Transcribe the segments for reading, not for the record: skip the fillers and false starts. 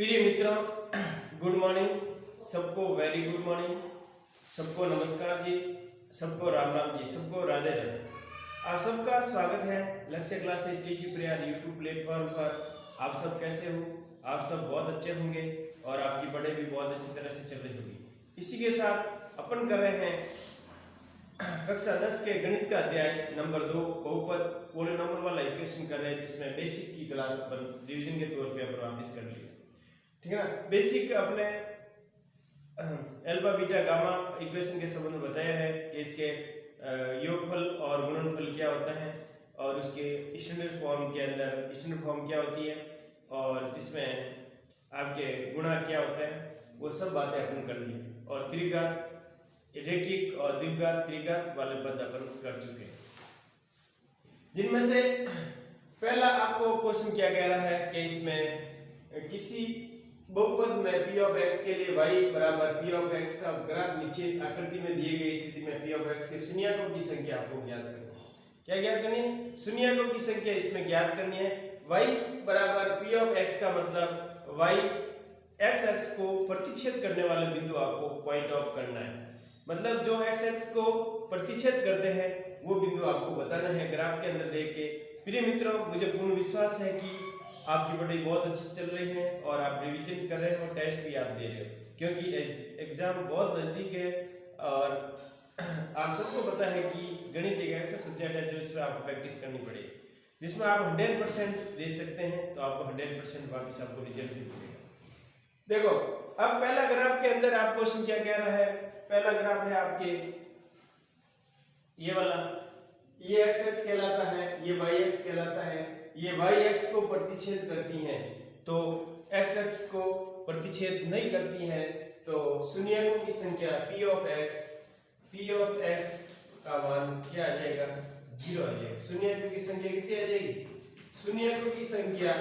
प्रिय मित्रों, good morning. सबको वेरी गुड मॉर्निंग। सबको नमस्कार जी, सबको राम राम जी, सबको राधे राधे। आप सबका स्वागत है लक्ष्य क्लासेस टीसी प्रियार यूट्यूब प्लेटफॉर्म पर। आप सब कैसे हो? आप सब बहुत अच्छे होंगे और आपकी पढ़ाई भी बहुत अच्छी तरह से चल रही होगी। इसी के साथ अपन कर रहे हैं कक्षा 10 के गणित का अध्याय नंबर 2 बहुपद पॉलिनॉमियल वाला इक्वेशन कर रहे हैं, जिसमें बेसिक की क्लास पर रिवीजन के तौर पे अपन वापस कर लिया। ठीक है ना। बेसिक अपने अल्फा बीटा गामा इक्वेशन के संबंध में बताया है कि इसके योगफल और गुणनफल क्या होता है और उसके स्टैंडर्ड फॉर्म के अंदर स्टैंडर्ड फॉर्म क्या होती है और जिसमें आपके गुणा क्या होता है, वो सब बातें अपन कर ली। और त्रिघात, रेखिक और द्विघात त्रिघात वाले पद अपन कर चुके हैं, जिनमें से पहला आपको क्वेश्चन क्या कह रहा है कि इसमें किसी बहुपद में p ऑफ x के लिए y बराबर p ऑफ x का ग्राफ नीचे आकृति में दिए गई स्थिति में p ऑफ x के शून्यकों की संख्या आपको ज्ञात करनी है। क्या ज्ञात करनी है? शून्यकों की संख्या इसमें ज्ञात करनी है। y बराबर p ऑफ x का मतलब y x अक्ष को प्रतिच्छेद करने वाले बिंदु आपको पॉइंट ऑफ करना है। मतलब जो x अक्ष को प्रतिच्छेद करते हैं वो बिंदु आपको बताना है ग्राफ के अंदर देख के। प्रिय मित्रों, मुझे पूर्ण विश्वास है कि आपकी पढ़ाई बहुत अच्छी चल रही है और आप रिवीजन कर रहे हो, टेस्ट भी आप दे रहे हो, क्योंकि एग्जाम बहुत नजदीक है। और आप सबको पता है कि गणित एक ऐसा सब्जेक्ट है जो इसमें आपको प्रैक्टिस करनी पड़ेगी, जिसमें आप 100% दे सकते हैं, तो आपको 100% वापस आपको रिजल्ट भी मिलेगा। देखो, अब पहला ग्राफ के अंदर आप क्वेश्चन क्या कह रहा है। पहला ग्राफ है आपके ये वाला, ये एक्स एक्स कहलाता है, ये वाई एक्स कहलाता है। ये वाई एक्स को प्रतिच्छेद करती हैं तो एक्स एक्स को प्रतिच्छेद नहीं करती हैं, तो शून्यकों की संख्या p ऑफ x का मान क्या आ जाएगा? 0 आ जाएगा। शून्यकों की संख्या कितनी आ जाएगी? शून्यकों की संख्या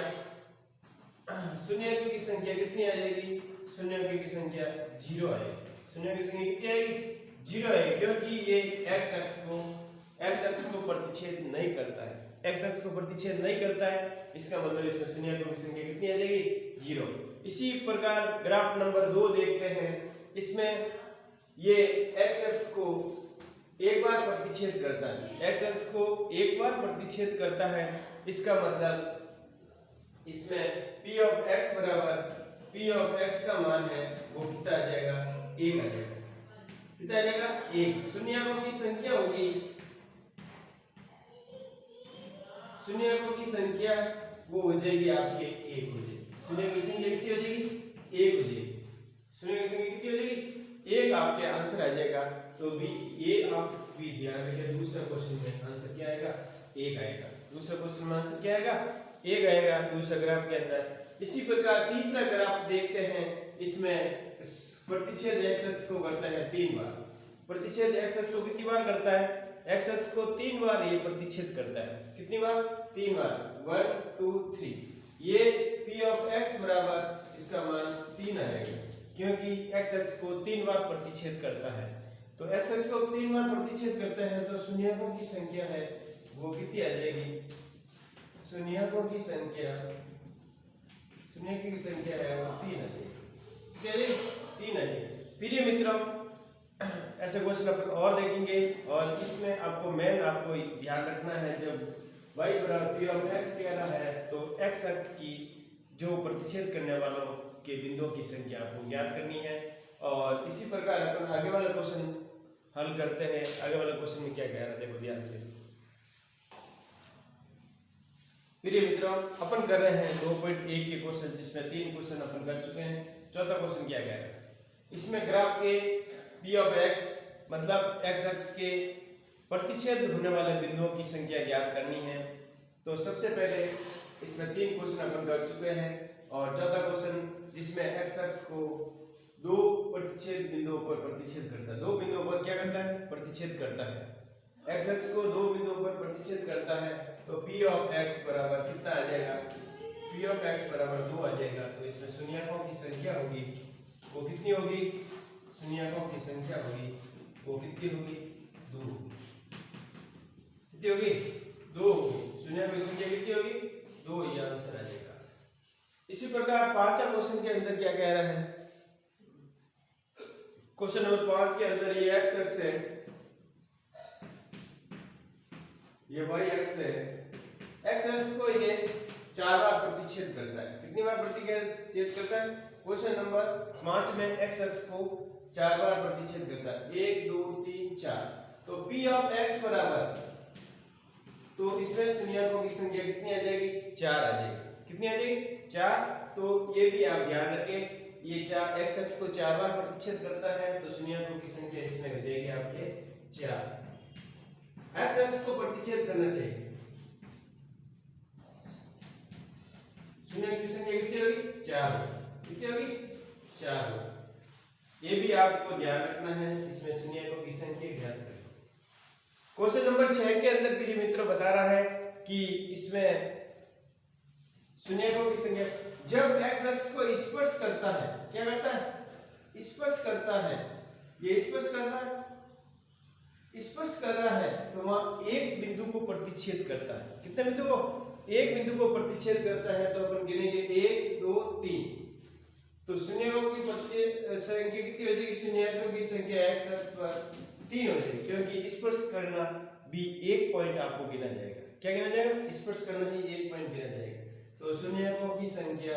कितनी आ जाएगी? शून्यकों की संख्या 0 आएगी। शून्यकों की संख्या कितनी आएगी? 0 आएगी, क्योंकि ये x अक्ष को प्रतिच्छेद नहीं करता है। x अक्ष को प्रतिच्छेद नहीं करता है, इसका मतलब इसमें शून्यकों की संख्या कितनी आ जाएगी? 0। इसी प्रकार ग्राफ नंबर 2 देखते हैं। इसमें ये x अक्ष को एक बार प्रतिच्छेद करता है, x अक्ष को एक बार प्रतिच्छेद करता है। इसका मतलब इसमें p ऑफ x बराबर p ऑफ x का मान है वो कितना आ जाएगा? 1 आ जाएगा। कितना आ जाएगा? 1। शून्यकों की संख्या होगी, शून्यकों की संख्या वो हो जाएगी आपके 1 हो जाएगी। शून्यकों की संख्या कितनी हो जाएगी? 1 हो जाएगी। शून्यकों की संख्या कितनी हो जाएगी? 1 आपके आंसर आ जाएगा। तो भी ये आप भी ध्यान रखिए, दूसरा क्वेश्चन में आंसर क्या आएगा? 1 आएगा। दूसरा क्वेश्चन में आंसर क्या आएगा? 1 आएगा दूसरा ग्राफ के अंदर। इसी प्रकार तीसरा ग्राफ देखते हैं। इसमें प्रतिच्छेद x अक्ष को करता है 3 बार। प्रतिच्छेद x अक्ष को कितनी बार करता है? x अक्ष को 3 बार ये प्रतिच्छेद करता है। कितनी बार? 3 बार। 1 2 3। ये p ऑफ x बराबर इसका मान 3 आएगा, क्योंकि x अक्ष को 3 बार प्रतिच्छेद करता है। तो x अक्ष को 3 बार प्रतिच्छेद करते हैं, तो शून्यकों की संख्या है वो कितनी आ जाएगी? शून्यकों की संख्या है वो 3 आ जाएगी। क्या है? 3 आ जाएगी। प्रिय मित्रों, ऐसे क्वेश्चन अपन और देखेंगे, और इसमें आपको ध्यान रखना है, जब y बराबर p ऑफ x कह रहा है तो x अक्ष की जो प्रतिच्छेद करने वालों के बिंदुओं की संख्या आपको ज्ञात करनी है। और इसी प्रकार अपन आगे वाला क्वेश्चन हल करते हैं। आगे वाले क्वेश्चन में क्या कह रहा है, देखो ध्यान से। प्रिय मित्रों, अपन कर रहे हैं 2.1 के क्वेश्चन, जिसमें 3 क्वेश्चन अपन कर चुके हैं। चौथा क्वेश्चन क्या कह रहा है? इसमें ग्राफ के p ऑफ x मतलब x अक्ष के प्रतिच्छेद होने वाले बिंदुओं की संख्या ज्ञात करनी है। तो सबसे पहले इसमें 3 क्वेश्चन अपन कर चुके हैं, और चौथा क्वेश्चन जिसमें x अक्ष को 2 प्रतिच्छेद बिंदुओं पर प्रतिच्छेद करता है। 2 बिंदुओं पर क्या करता है? प्रतिच्छेद करता है। x अक्ष को 2 बिंदुओं पर प्रतिच्छेद करता है, तो p ऑफ x बराबर कितना आ जाएगा? p ऑफ x बराबर 2 आ जाएगा। तो इसमें शून्यकों की संख्या होगी वो कितनी होगी? शून्यकों की संख्या होगी वो कितनी होगी? 2 कितनी होगी? 2 होगी। शून्यकों की संख्या कितनी होगी? 2, ये आंसर आ जाएगा। इसी प्रकार 5वां क्वेश्चन के अंदर क्या कह रहा है, क्वेश्चन नंबर 5 के अंदर ये x अक्ष है, ये y अक्ष है, x अक्ष को ये 4 बार प्रतिच्छेद करता है। कितनी बार प्रतिच्छेद करता है? क्वेश्चन नंबर 5 में x अक्ष को 4 बार प्रतिच्छेद करता है, 1 2 3 4। तो p ऑफ x बराबर, तो इसमें शून्यकों की संख्या कितनी आ जाएगी? 4 आ जाएगी। कितनी आ जाएगी? 4। तो ये भी आप ध्यान रखें, ये 4 x अक्ष को 4 बार प्रतिच्छेद करता है, तो शून्यकों की संख्या इसमें हो जाएगी आपके 4। x अक्ष को प्रतिच्छेद करना चाहिए, शून्य की संख्या कितनी होगी? 4। कितनी होगी? 4। ये भी आपको ध्यान रखना है, इसमें शून्यकों की संख्या ज्ञात करें। क्वेश्चन नंबर 6 के अंदर प्रिय मित्रों बता रहा है कि इसमें शून्यकों की संख्या जब x अक्ष को स्पर्श करता है, क्या करता है? स्पर्श करता है, ये स्पर्श करता है, स्पर्श कर रहा है, तो वहां एक बिंदु को प्रतिच्छेद करता है। कितने बिंदु को? एक बिंदु को प्रतिच्छेद करता है, तो अपन गिनेंगे 1 2 3। तो शून्यकों की संख्या कितनी हो जाएगी? शून्यकों की संख्या x अक्ष पर 3 हो जाएगी, क्योंकि स्पर्श करना भी 1 पॉइंट आपको गिना जाएगा। क्या गिना जाएगा? स्पर्श करना ही 1 पॉइंट गिना जाएगा। तो शून्यकों की संख्या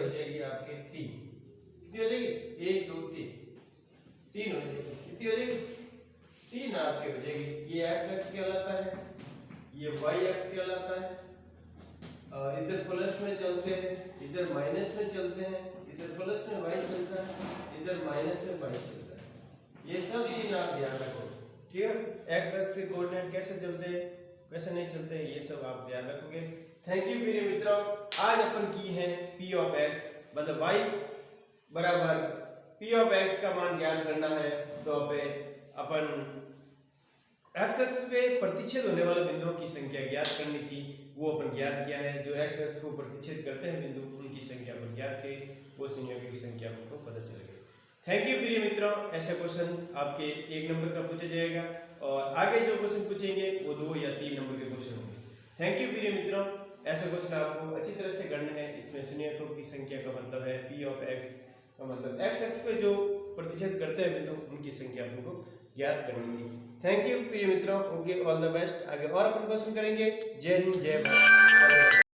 हो जाएगी आपके 3। कितनी हो जाएगी? 1 2 3 हो जाएगी। कितनी हो जाएगी? 3 आपके हो जाएगी। ये x अक्ष कहलाता है, ये y अक्ष कहलाता है। इधर प्लस में चलते हैं, इधर माइनस में चलते हैं, इधर प्लस में y चलता है, इधर माइनस में y चलता है। ये सब चीज आप ध्यान रखो, ठीक है? x अक्ष के कोऑर्डिनेट कैसे चलते हैं, कैसे नहीं चलते, ये सब आप ध्यान रखोगे। थैंक यू प्रिय मित्रों। आज अपन की है p ऑफ x, मतलब y बराबर p ऑफ x का मान ज्ञात करना है। तो अपन x अक्ष पे प्रतिच्छेद होने वाले बिंदुओं की संख्या ज्ञात करनी थी, वो अपन ज्ञात किया है। जो x अक्ष को प्रतिच्छेद करते हैं बिंदु, उनकी संख्या अपन ज्ञात की, वो संयोगों की संख्या आपको पता चल गई। थैंक यू प्रिय मित्रों। ऐसे क्वेश्चन आपके 1 नंबर का पूछा जाएगा, और आगे जो क्वेश्चन पूछेंगे वो 2 या 3 नंबर के क्वेश्चन होंगे। थैंक यू प्रिय मित्रों। ऐसे क्वेश्चन आपको अच्छी तरह से करने हैं। इसमें शून्यकों की संख्या का मतलब है p ऑफ x का मतलब x अक्ष पे जो प्रतिच्छेद करते हैं बिंदु, उनकी संख्या आपको ज्ञात करनी है। थैंक यू प्रिय मित्रों। Okay, all the best. आगे और अपन क्वेश्चन करेंगे। जय हिंद, जय भारत।